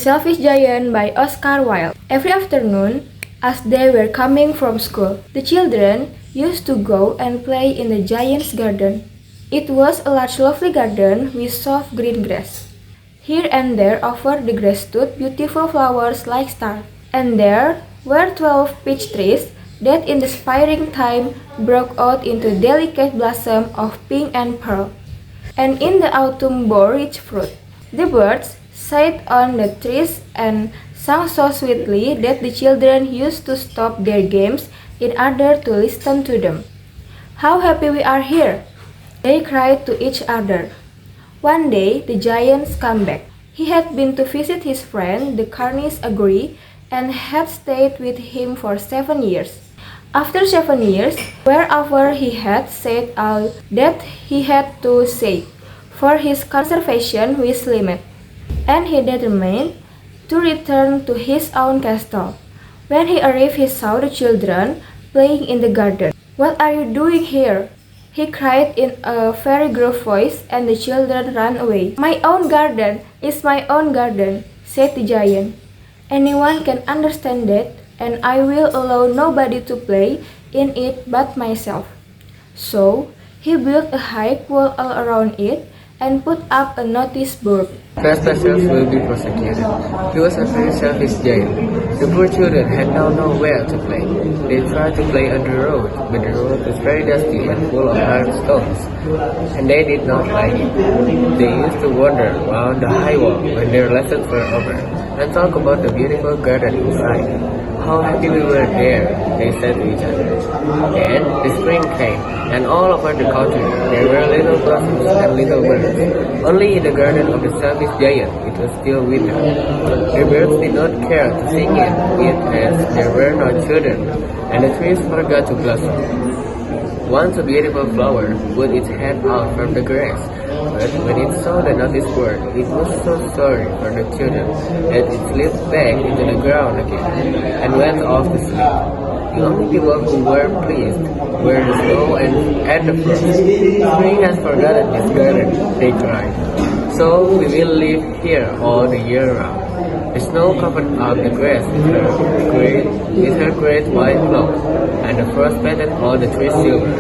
Selfish Giant by Oscar Wilde. Every afternoon, as they were coming from school, the children used to go and play in the giant's garden. It was a large lovely garden with soft green grass. Here and there over the grass stood beautiful flowers like stars, and there were 12 peach trees that in the springtime broke out into delicate blossom of pink and pearl, and in the autumn bore rich fruit. The birds sat on the trees and sang so sweetly that the children used to stop their games in order to listen to them. "How happy we are here!" they cried to each other. One day the giant came back. He had been to visit his friend the Carnies Agree and had stayed with him for 7 years. After 7 years, wherever he had said all that he had to say, for his conservation was limited, and he determined to return to his own castle. When he arrived, he saw the children playing in the garden. "What are you doing here?" he cried in a very gruff voice, and the children ran away. "My own garden is my own garden," said the giant. "Anyone can understand that, and I will allow nobody to play in it but myself." So he built a high wall all around it and put up a notice board. Trespassers will be prosecuted. He was a very selfish giant. The poor children had now nowhere to play. They tried to play on the road, but the road was very dusty and full of hard stones, and they did not like it. They used to wander around the high wall when their lessons were over, and talk about the beautiful garden inside. "How happy we were there," they said to each other. Then the spring came, and all over the country there were little blossoms and little birds. Only in the garden of the selfish giant it was still winter. The birds did not care to sing in it as there were no children, and the trees forgot to blossom. Once a beautiful flower put its head out from the grass, but when it saw the notice board, it was so sorry for the children that it slipped back into the ground again and went off to sleep. The only people who were pleased were the snow and the frost. "Spring has forgotten this garden," they cried. "So we will live here all the year round." The snow covered up the grass with her great white cloak, and the frost painted all the trees silver.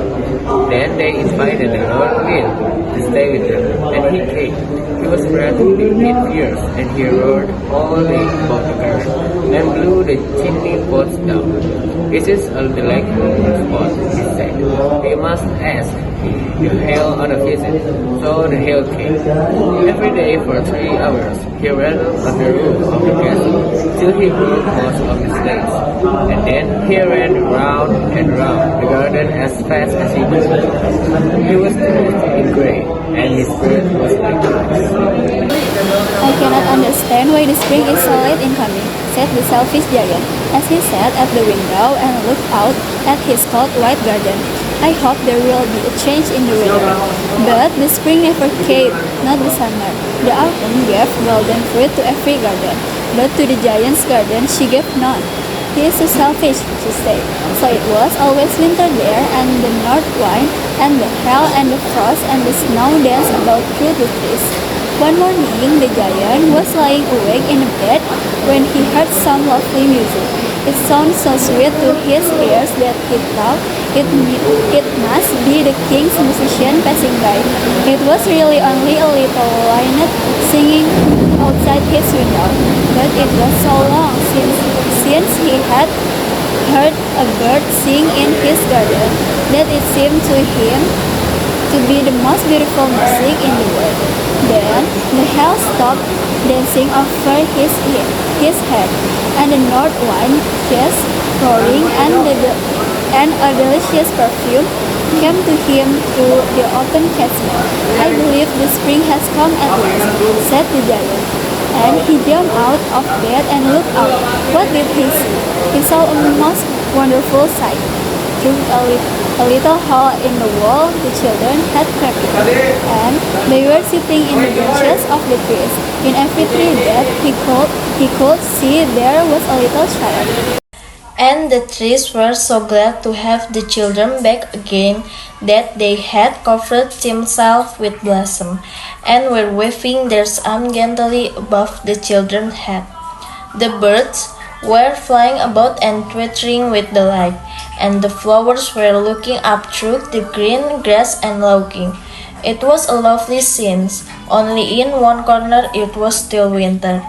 Then they invited the north wind to stay with them, and he came. He was frantically fierce, and he roared all day about the garden, and blew the chimney pots down. "This is a delightful spot," he said. "We must ask the hail on a visit." So the hail came. Every day for 3 hours he ran on the roof of the castle till he broke most of his legs, and then he ran round and round the garden as fast as he could. He was clothed in grey, and his beard was like ice. "I cannot understand why the spring is so late in coming," said the selfish giant, as he sat at the window and looked out at his cold white garden. "I hope there will be a change in the weather." But the spring never came, not the summer. The autumn gave golden fruit to every garden, but to the giant's garden she gave none. "He is so selfish," she said. So it was always winter there, and the north wind, and the hail, and the frost, and the snow danced about through the trees. One morning the giant was lying awake in a bed when he heard some lovely music. It sounded so sweet to his ears that he thought it must be the king's musician passing by. It was really only a little linnet singing outside his window, but it was so long since he had heard a bird sing in his garden that it seemed to him to be the most beautiful music in the world. Then the hail stopped dancing over his head, and the north wind ceased roaring, and a delicious perfume came to him through the open casement. "I believe the spring has come at last," said the giant, and he jumped out of bed and looked out. What did he see? He saw a most wonderful sight. Through a little hole in the wall the children had crept in, and they were sitting in the branches of the trees. In every tree that he could see there was a little child. And the trees were so glad to have the children back again that they had covered themselves with blossom, and were waving their arms gently above the children's heads. The birds were flying about and twittering with delight, and the flowers were looking up through the green grass and laughing. It was a lovely scene, only in one corner it was still winter.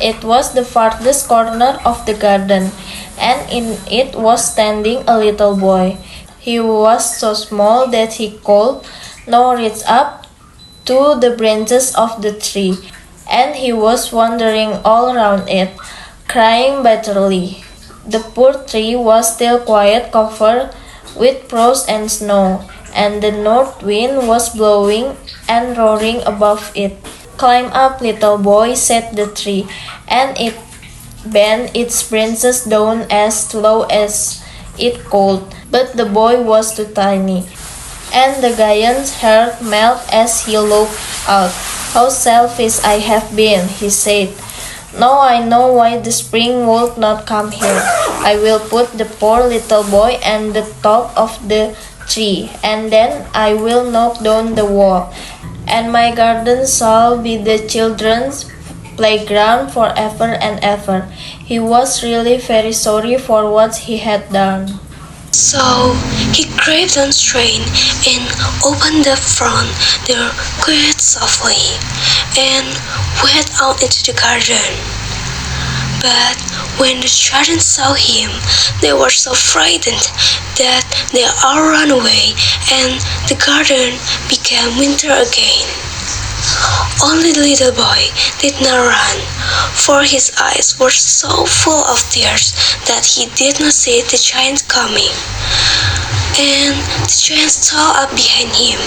It was the farthest corner of the garden, and in it was standing a little boy. He was so small that he could now reach up to the branches of the tree, and he was wandering all around it, crying bitterly. The poor tree was still quite covered with frost and snow, and the north wind was blowing and roaring above it. Climb up, little boy, said the tree, and it bent its branches down as low as it could. But the boy was too tiny, and the giant's heart melted as he looked out. How selfish I have been, he said. Now I know why the spring would not come here. I will put the poor little boy at the top of the tree, and then I will knock down the wall, and my garden shall be the children's playground forever and ever. He was really very sorry for what he had done. So he crept down straight and opened the front door quite softly and went out into the garden. But when the children saw him, they were so frightened that they all ran away, and the garden became winter again. Only the little boy did not run, for his eyes were so full of tears that he did not see the giant coming. And the giant stole up behind him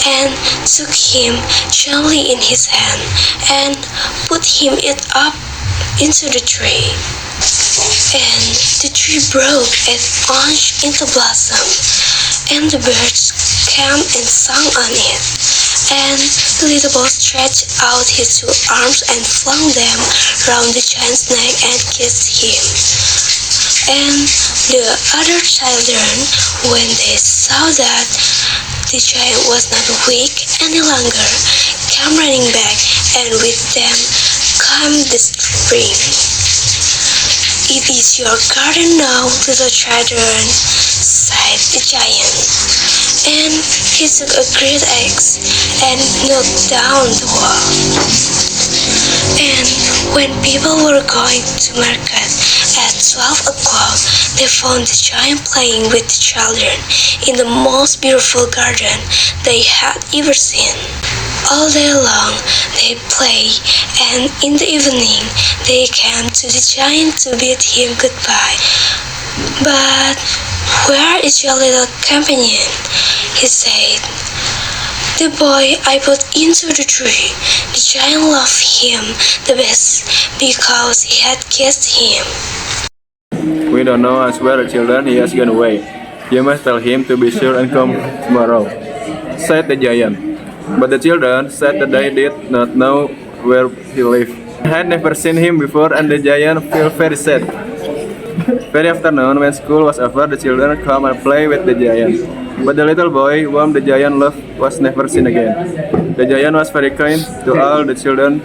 and took him gently in his hand and put him it up into the tree. And the tree broke and launched into blossom, and the birds came and sang on it. And the little boy stretched out his two arms and flung them round the giant's neck and kissed him. And the other children, when they saw that the giant was not weak any longer, came running back, and with them came the spring. It is your garden now, little children, sighed the giant. And he took a great axe and knocked down the wall. And when people were going to market at 12 o'clock, they found the giant playing with the children in the most beautiful garden they had ever seen. All day long they played, and in the evening they came to the giant to bid him goodbye. But where is your little companion? He said. The boy I put into the tree. The giant loved him the best because he had kissed him. We don't know as well the children, he has gone away. You must tell him to be sure and come tomorrow, said the giant. But the children said that they did not know where he lived. They had never seen him before, and the giant felt very sad. Very afternoon, when school was over, the children come and play with the giant. But the little boy whom the giant loved was never seen again. The giant was very kind to all the children,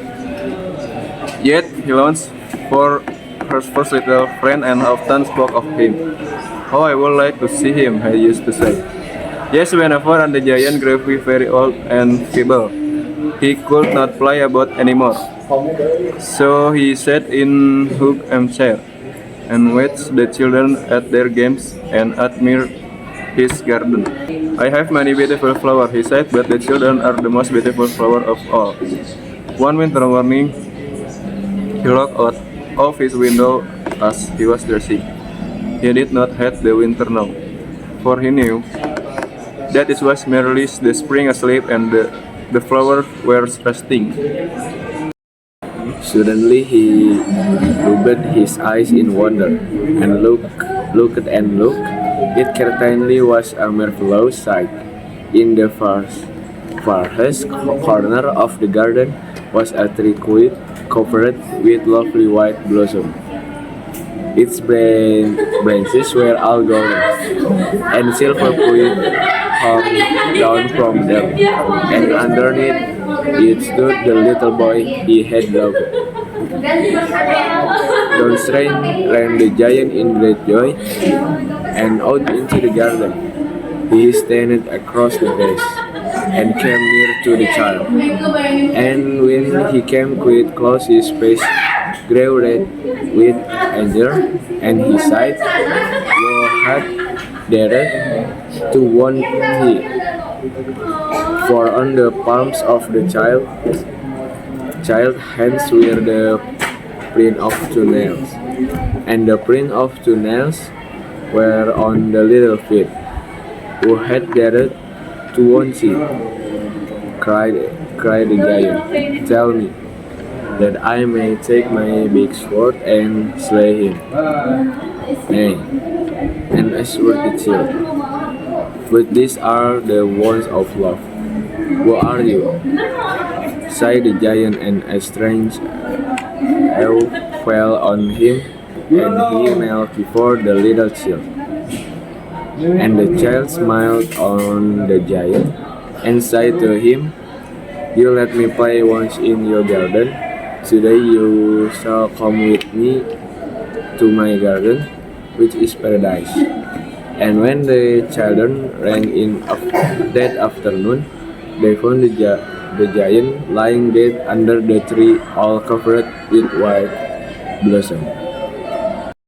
yet he longs for her first little friend and often spoke of him. Oh, I would like to see him, he used to say. Yes, whenever and the giant grew very old and feeble, he could not play about anymore. So he sat in his armchair and watched the children at their games and admired his garden. I have many beautiful flowers, he said, but the children are the most beautiful flower of all. One winter morning, he looked out of his window as he was dressing. He did not hate the winter now, for he knew that it was merely the spring asleep and the flowers were resting. Suddenly he rubbed his eyes in wonder, and looked and looked. It certainly was a marvelous sight. In the farthest corner of the garden was a tree quite covered with lovely white blossom. Its branches were all golden, and silver fruit hung down from them, and underneath it stood the little boy he had loved. Downstream ran the giant in great joy, and out into the garden. He stand across the grass, and came near to the child. And when he came quite close, his face grew red with anger, and he sighed, "Woe had dared to want he." For on the palms of the child hands were the print of two nails, and the print of two nails were on the little feet. "Who had dared to want thee?" cried the giant. "Tell me, that I may take my big sword and slay him." "Nay," and answered the child, "but these are the wounds of love. Who are you?" sighed the giant, and a strange awe fell on him, and he knelt before the little child. And the child smiled on the giant, and said to him, "You let me play once in your garden. Today you shall come with me to my garden, which is paradise." And when the children ran in that afternoon, they found the giant lying dead under the tree, all covered with white blossom.